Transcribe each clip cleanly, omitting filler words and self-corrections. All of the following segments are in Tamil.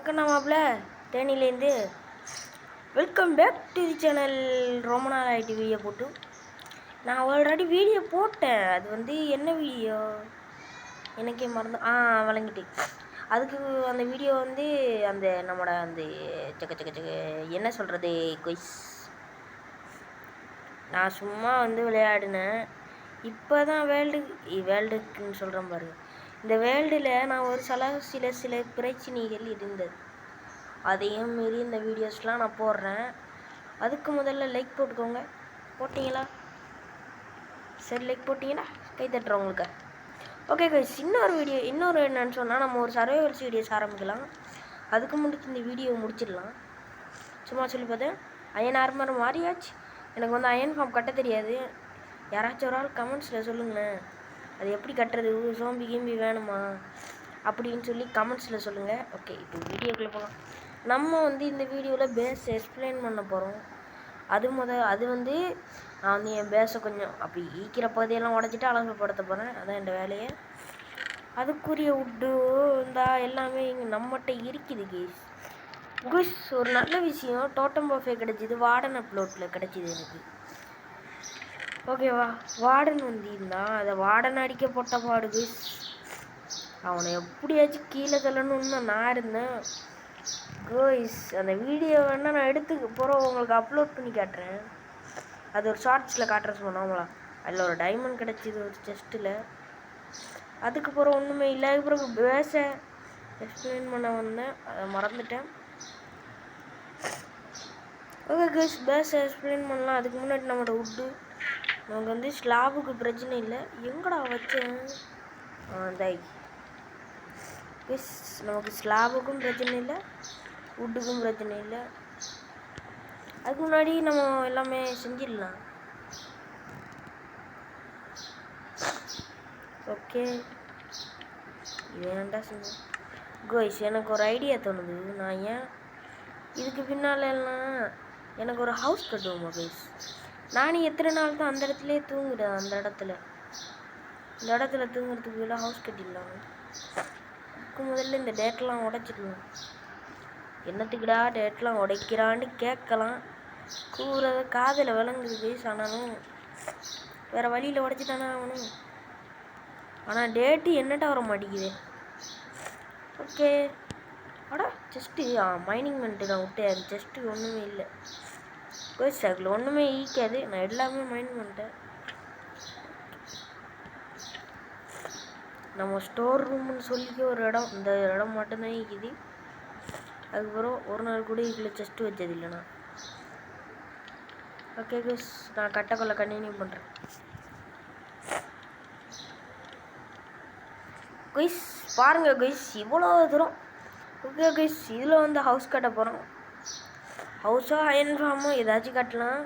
வணக்கம் மாப்பிள்ள தேனிலேருந்து welcome back to the channel. ரொம்ப நாள் ஆகிட்டு வீடியோ போட்டு. நான் ஆல்ரெடி வீடியோ போட்டேன். அது வந்து என்ன வீடியோ எனக்கே மறந்து வழங்கிட்டு அதுக்கு அந்த வீடியோ வந்து அந்த நம்மளோட அந்த சக்க என்ன சொல்கிறது கொய்ஸ் நான் சும்மா வந்து விளையாடினேன். இப்போ தான் வேர்ல்டுக்குன்னு சொல்கிறேன் பாருங்க. இந்த வேர்ல்டில் நான் ஒரு சில பிரச்சனைகள் இருந்தது. அதையும் மீறி இந்த வீடியோஸ்லாம் நான் போடுறேன். அதுக்கு முதல்ல லைக் போட்டுக்கோங்க. போட்டிங்களா? சரி, லைக் போட்டிங்கன்னா கை தட்டுறோம் உங்களுக்கு. ஓகே கைஸ், இன்னொரு என்னன்னு சொன்னால் நம்ம ஒரு சர்வைவல்ஸ் வீடியோஸ் ஆரம்பிக்கலாம். அதுக்கு முன்னாடி இந்த வீடியோவை முடிச்சிடலாம். சும்மா சொல்லி பார்த்தேன். அயன் ஆர்மர் மாறியாச்சு. எனக்கு வந்து அயன் ஃபார்ம் கட்ட தெரியாது. யாராச்சும் ஒரு ஆள் கமெண்ட்ஸில் சொல்லுங்களேன், அது எப்படி கட்டுறது, சோம்பி கீம்பி வேணுமா அப்படின்னு சொல்லி கமெண்ட்ஸில் சொல்லுங்கள். ஓகே, இப்போ வீடியோக்குள்ளே போகலாம். நம்ம வந்து இந்த வீடியோவில் பேஸ் எக்ஸ்பிளைன் பண்ண போகிறோம். அது வந்து நான் வந்து என் பேஸை கொஞ்சம் அப்படி ஈக்கிற பகுதியெல்லாம் உடச்சிட்டு அழகுப்படுத்த போகிறேன். அதான் என் வேலையை. அதுக்குரிய உட்டு எல்லாமே இங்கே நம்மகிட்ட இருக்குது கேஸ். குஷ் ஒரு நல்ல விஷயம், டோட்டம் பஃபே கிடச்சிது. வார்டன் அப்லோட்டில் கிடச்சிது எனக்கு. ஓகேவா, வார்டன் வந்திருந்தான். அதை வார்டன் அடிக்க போட்ட பாடு குஷ். அவனை எப்படியாச்சும் கீழே தள்ளணும்னு நான் இருந்தேன் கோய்ஸ். அந்த வீடியோ வேணால் நான் எடுத்து போகிறோம் உங்களுக்கு அப்லோட் பண்ணி காட்டுறேன். அது ஒரு ஷார்ட்ஸில் காட்டுற சொன்னாங்களா. அதில் ஒரு டைமண்ட் கிடச்சிது ஒரு செஸ்ட்டில். அதுக்கு பிறகு ஒன்றுமே இல்லை. பிறகு பேஸை எக்ஸ்பிளைன் பண்ண வந்தேன், அதை மறந்துட்டேன். ஓகே கேஸ், பேஸை எக்ஸ்பிளைன் பண்ணலாம். அதுக்கு முன்னாடி நம்மளோட உட்டு நமக்கு வந்து ஸ்லாபுக்கு பிரச்சனை இல்லை. எங்கடா வச்சேன் தை கேஸ். நமக்கு ஸ்லாபுக்கும் பிரச்சனை இல்லை, உட்டுக்கும் பிரச்சனை இல்லை. அதுக்கு முன்னாடி நம்ம எல்லாமே செஞ்சிடலாம். ஓகே, வேண்டா செஞ்சேன் கோய்ஸ். எனக்கு ஒரு ஐடியா தோணுது. நான் ஏன் இதுக்கு பின்னால் எல்லாம் எனக்கு ஒரு ஹவுஸ் கட்டுவோமா கோய்ஸ். நானும் எத்தனை நாள் தான் அந்த இடத்துலேயே தூங்குறேன். இந்த இடத்துல தூங்குறதுக்கு எல்லாம் ஹவுஸ் கட்டிடலாம். அதுக்கு முதல்ல இந்த டேட்டெலாம் உடைச்சிடலாம். என்னத்துக்குடா டேட்லாம் உடைக்கிறான்னு கேட்கலாம். கூறத காதில் விளங்குது பேஸ். ஆனாலும் வேறு வழியில் உடைச்சிட்டானா அவனும். ஆனால் டேட்டு என்னட்டா வர மாட்டேங்குது. ஓகே, அடா செஸ்ட்டு மைனிங் பண்ணிட்டு நான் விட்டேன். செஸ்ட்டு ஒன்றுமே இல்லை பேஸ். அதில் ஒன்றுமே ஈக்காது. நான் எல்லாமே மைன் பண்ணிட்டேன். நம்ம ஸ்டோர் ரூம்னு சொல்லிக்க ஒரு இடம், இந்த இடம் மட்டும்தான் ஈக்குது. அதுக்கப்புறம் ஒரு நாள் கூட இதில் செஸ்ட்டு வச்சது இல்லைண்ணா. ஓகே குஸ், நான் கட்டக்கொள்ள கண்டினியூ பண்ணுறேன். குயிஸ் பாருங்க குயிஸ், இவ்வளோ தூரம். ஓகே குயிஸ், இதில் வந்து ஹவுஸ் கட்ட போகிறோம். ஹவுஸோ அயன் ஃபார்மோ ஏதாச்சும் கட்டலாம்.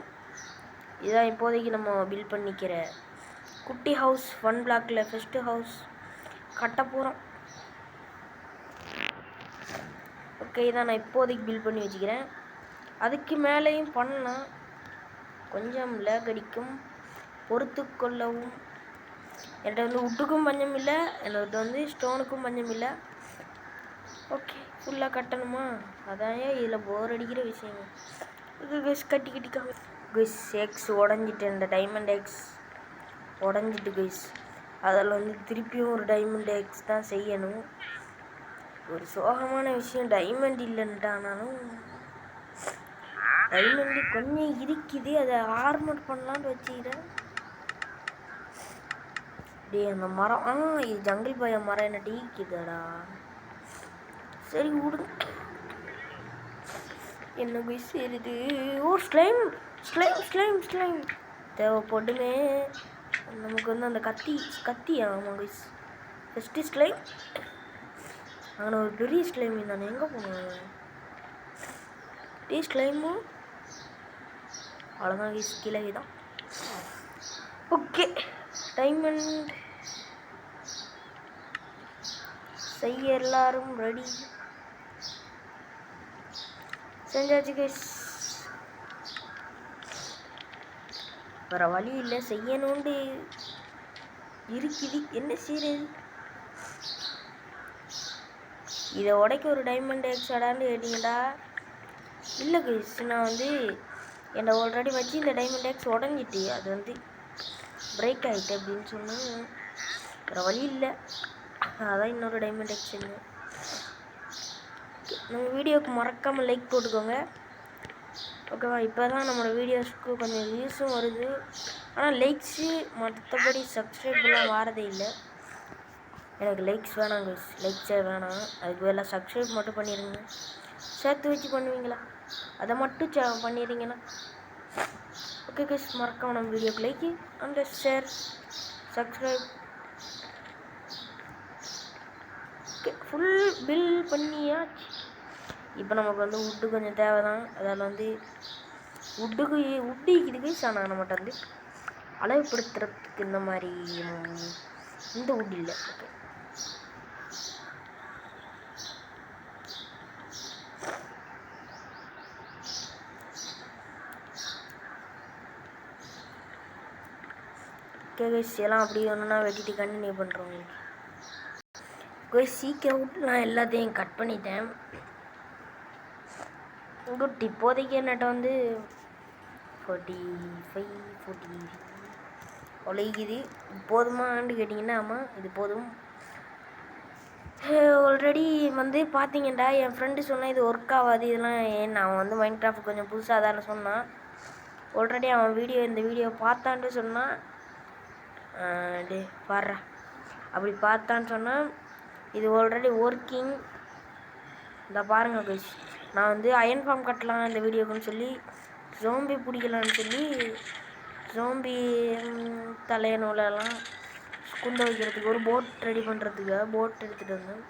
இதுதான் இப்போதைக்கு நம்ம பில்ட் பண்ணிக்கிற குட்டி ஹவுஸ். 1 பிளாக்கில் ஃபஸ்ட்டு ஹவுஸ் கட்ட போகிறோம். ஓகே, இதான் நான் இப்போதைக்கு பில்ட் பண்ணி வச்சுக்கிறேன். அதுக்கு மேலேயும் பண்ணலாம். கொஞ்சம் லேக் அடிக்கும், பொறுத்து கொள்ளவும். என்கிட்ட வந்து உட்டுக்கும் பஞ்சம் இல்லை, என்கிட்ட வந்து ஸ்டோனுக்கும் பஞ்சம் இல்லை. ஓகே, ஃபுல்லாக கட்டணுமா? அதான் இதில் போர் அடிக்கிற விஷயம். இது கஸ் கட்டிக்காங்க குஸ். எக்ஸ் உடஞ்சிட்டு, இந்த டைமண்ட் எக்ஸ் உடஞ்சிட்டு குஸ். அதில் வந்து திருப்பியும் ஒரு டைமண்ட் எக்ஸ் தான் செய்யணும். ஒரு சோகமான விஷயம், டைமண்ட் இல்லைன்ட்டானாலும் டைமண்ட் கொஞ்சம் இருக்குது. அதை ஆர்மர் பண்ணலான்னு வச்சுக்கிறேன். டே அந்த மரம் இது ஜங்கிள் பாய மரம் என்ன டீக்குதடா. சரி விடுங்க, என்ன போய் சேருது. ஓ ஸ்லைம் ஸ்லைம் ஸ்லைம் ஸ்லைம் தேவைப்படுமே நமக்கு வந்து அந்த கத்தி ஆமாம் குயிஸ். First slime. அங்கே ஒரு பெரிய ஸ்லைம் நான் எங்கே போனேன். டீ ஸ்லைமும் அவ்வளோதான் குயிஸ், கீழே தான். ஓகே, டைமண்ட் செய்ய எல்லாரும் ரெடி. செஞ்சாச்சு கைஸ். வேற வழி இல்லை, செய்யணுண்டு இருக்குது. என்ன செய்யறது? இதை உடைக்க ஒரு டைமண்ட் எக்ஸ்ட்ராடான்னு கேட்டிங்கடா. இல்லை கைஸ், நான் வந்து என்னை ஆல்ரெடி வச்சு இந்த டைமண்ட் எக்ஸ் உடஞ்சிட்டு அது வந்து பிரேக் ஆகிட்டு அப்படின்னு சொன்னால் வேறு வழி இல்லை. அதான் இன்னொரு டைமண்ட் எக்ஸ் இல்லை. நம்ம வீடியோவுக்கு மறக்காமல் லைக் போட்டுக்கோங்க, ஓகேவா? இப்போ தான் நம்மளோட வீடியோஸ்க்கு கொஞ்சம் வியூஸும் வருது, ஆனால் லைக்ஸு மற்றபடி சப்ஸ்கிரைப்லாம் வாரதே இல்லை. எனக்கு லைக்ஸ் வேணாம் கைஸ், லைக்ஸே வேணாம். அதுக்கு வேலை சப்ஸ்கிரைப் மட்டும் பண்ணிடுங்க. சேர்த்து வச்சு பண்ணுவீங்களா? அதை மட்டும் பண்ணிடுறீங்கன்னா ஓகே கைஸ். மறக்காம நம்ம வீடியோக்கு like and share, subscribe. Okay, full bill பண்ணியாச்சு. இப்போ நமக்கு வந்து உட்டு கொஞ்சம் தேவை தான். அதில் வந்து உட்டு இருக்குது கைஸ். ஆனால் நம்மகிட்ட வந்து அளவுப்படுத்துறதுக்கு இந்த மாதிரி இந்த உட் இல்லை. ஓகே, கைஸ் எல்லாம் அப்படி ஒன்றுனா வெட்டிட்டு கண்டினியூ பண்ணுறோம். கைஸ் சீக்கிரம் விட்டு நான் எல்லாத்தையும் கட் பண்ணிட்டேன். குட், இப்போதைக்கு என்னட்ட வந்து 45 ஒழிக்குது. போதுமான்னு கேட்டிங்கன்னா ஆமாம், இது போதும். ஆல்ரெடி வந்து பார்த்தீங்கடா, என் ஃப்ரெண்டு சொன்னால் இது ஒர்க் ஆகாது இதெல்லாம். ஏன் அவன் வந்து மைண்ட் கிராஃப்ட் கொஞ்சம் புதுசாக தானே சொன்னான். ஆல்ரெடி அவன் இந்த வீடியோ பார்த்தான்ட்டு சொன்னான். டே பாடுறா, அப்படி பார்த்தான்னு சொன்னால் இது ஆல்ரெடி ஒர்க்கிங். இந்த பாருங்கள் கைஸ், நான் வந்து அயன் ஃபார்ம் கட்டலாம் இந்த வீடியோக்குன்னு சொல்லி, ஜோம்பி பிடிக்கலான்னு சொல்லி, ஜோம்பி தலையணூலெல்லாம் குந்த வைக்கிறதுக்கு ஒரு போட் ரெடி பண்ணுறதுக்கு போட் எடுத்துகிட்டு வந்தேன்.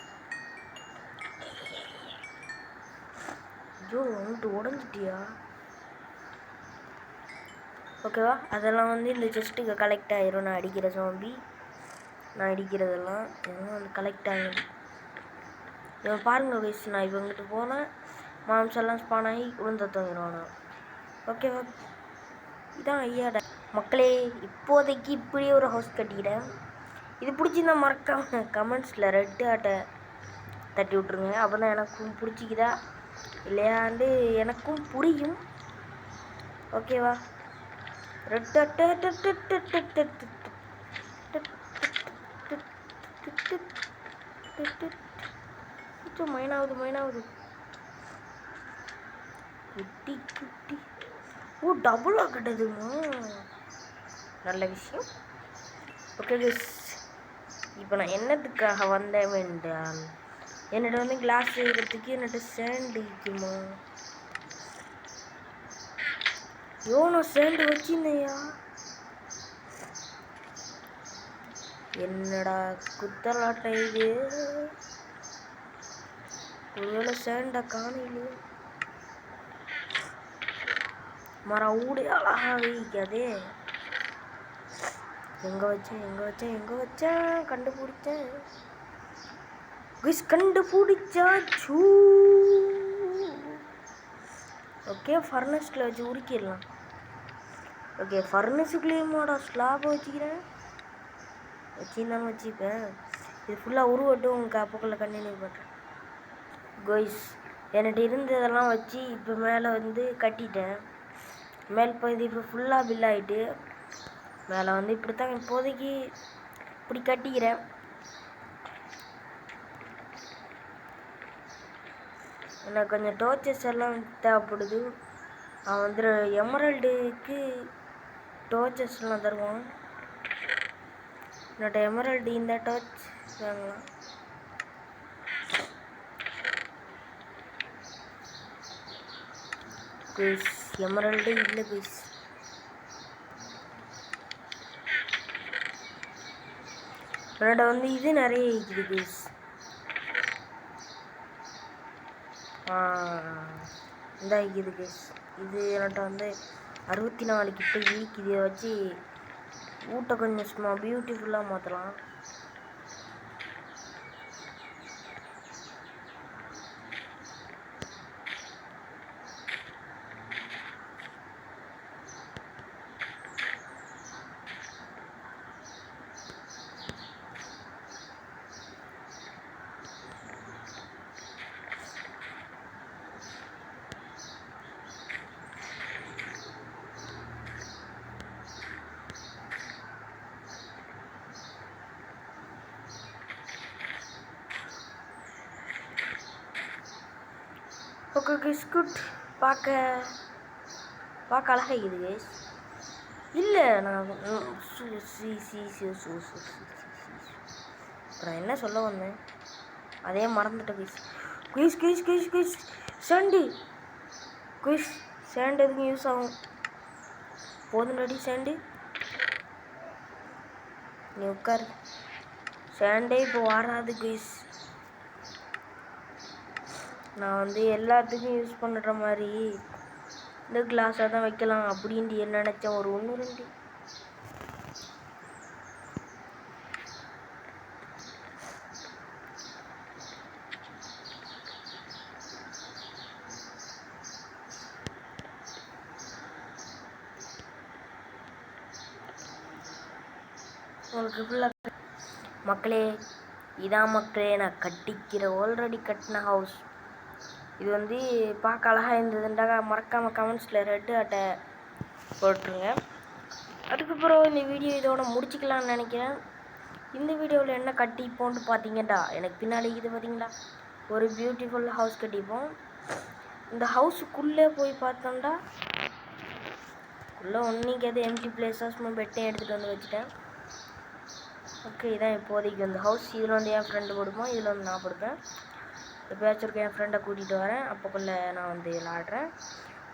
ஐயோ, வந்துட்டு உடஞ்சிட்டியா? ஓகேவா? அதெல்லாம் வந்து இந்த செஸ்ட்டுக்கு கலெக்ட் ஆகிரும். நான் அடிக்கிற ஜோம்பி, நான் அடிக்கிறதெல்லாம் இதெல்லாம் வந்து கலெக்ட் ஆகிடும். இவன் பாருங்கள் கைஸ், நான் இவங்கிட்ட போனேன், மாம்செல்லாம் ஸ்பான் ஆகி உளுந்த தங்கிடுவானா. ஓகேவா? இதான் ஐயாடா மக்களே. இப்போதைக்கு இப்படி ஒரு ஹவுஸ் கட்டிக்கிறேன். இது பிடிச்சிருந்தா மறக்காம கமெண்ட்ஸில் ரெட் ஆட்டை தட்டி விட்ருங்க. அப்போ தான் எனக்கும் பிடிச்சிக்குதா இல்லையாண்டு எனக்கும் புரியும். ஓகேவா? ரெட் ஆட்டை மைனாவது குட்டி குட்டி. ஓ, டபுளாக கட்டுதுமா, நல்ல விஷயம். ஓகே கைஸ், இப்போ நான் என்னத்துக்காக வந்தேன் என்றால், என்னோட வந்து கிளாஸ் செய்கிறதுக்கு என்னோட சேண்டு இருக்குமா. நான் சேண்டு வச்சிருந்தேயா, என்னடா குத்தலாட்டம் இது. ஒருவேளை சேண்டை காணலையே. மரம் ஊடு அழகா வைக்காதே. எங்கே வச்சேன் கண்டுபிடிச்சேன் கைஸ், கண்டுபிடிச்சாச்சு. ஓகே, ஃபர்னஸில் வச்சு உரிக்கிடலாம். ஓகே, ஃபர்னஸுக்குள்ளேயுமாடா ஸ்லாப் வச்சுக்கிறேன். வச்சுருந்தாலும் வச்சுப்பேன். இது ஃபுல்லாக உருவட்டும், உங்களுக்கு அப்போக்குள்ளே கண்டினியூ பண்ணுறேன். கைஸ், என்கிட்ட இருந்ததெல்லாம் வச்சு இப்போ மேலே வந்து கட்டிட்டேன். மேல் பகுதி இப்போ ஃபுல்லாக பில் ஆகிட்டு, மேலே வந்து இப்படி தான் இப்போதைக்கு இப்படி கட்டிக்கிறேன். எனக்கு கொஞ்சம் டோர்ச்சஸ் எல்லாம் தேவைப்படுது. அவன் வந்து எமரல்டுக்கு டோர்ச்சஸ்லாம் தருவான். என்னோட எமரல்டு இந்த டார்ச் வாங்கலாம். கைஸ், எமரல்டு இல்லை கைஸ். என்னோட வந்து இது நிறைய இருக்குது கைஸ். இந்த இருக்குது கைஸ். இது என்னோட வந்து 64 கிட்ட இருக்குது. இதை வச்சு ஊட்ட கொஞ்சம் சும்மா பியூட்டிஃபுல்லாக மாற்றலாம். Okay guys good. பார்க்க அழகாக இருக்குது கைஸ். இல்லை நான் அப்புறம் என்ன சொல்ல வந்தேன் அதே மறந்துட்டேன் guys. Quiz quiz quiz quiz sand quiz sand எதுக்கும் யூஸ் ஆகும். போதும் சேண்டு நீ உட்காரு. சேண்டே இப்போ வராது குயிஸ். நான் வந்து எல்லாத்துக்கும் யூஸ் பண்ணுற மாதிரி இந்த கிளாஸாக தான் வைக்கலாம் அப்படின்ட்டு என்ன நினச்சேன். ஒரு 1 2 உங்களுக்கு ஃபுல்லாக மக்களே. இதான் மக்களே நான் கட்டிக்கிற ஆல்ரெடி கட்டின ஹவுஸ். இது வந்து பார்க்க அழகாக இருந்ததுண்டாக மறக்காமல் கமெண்ட்ஸில் ரெட்டு அட்டை போட்டுருங்க. அதுக்கப்புறம் இந்த வீடியோ இதோட முடிச்சிக்கலாம்னு நினைக்கிறேன். இந்த வீடியோவில் என்ன கட்டிப்போன்ட்டு பார்த்தீங்கடா, எனக்கு பின்னாடி இது பார்த்தீங்களா ஒரு பியூட்டிஃபுல் ஹவுஸ் கட்டிப்போம். இந்த ஹவுஸுக்குள்ளே போய் பார்த்தோம்டா உள்ளே ஒன்றைக்கு எது எம்டி பிளேஸாக சும்மா பெட்டையும் எடுத்துகிட்டு வந்து வச்சுட்டேன். ஓகே இதான் இப்போதைக்கு இந்த ஹவுஸ். இதில் வந்து என் ஃப்ரெண்டு படுப்போம், இதில் வந்து நான் படுப்பேன். எப்போயாச்சும் இருக்க என் ஃப்ரெண்டை கூட்டிகிட்டு வரேன், அப்போக்குள்ளே நான் வந்து விளாடுறேன்.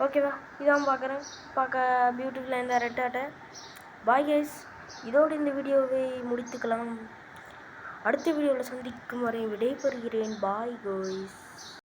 ஓகேவா? இதான் பார்க்க பியூட்டிஃபுல்லாக இந்த ரெட் ஆட்டை. Bye guys. இதோடு இந்த வீடியோவை முடித்துக்கலாம். அடுத்த வீடியோவில் சந்திக்கும் வரை விடைபெறுகிறேன். Bye guys.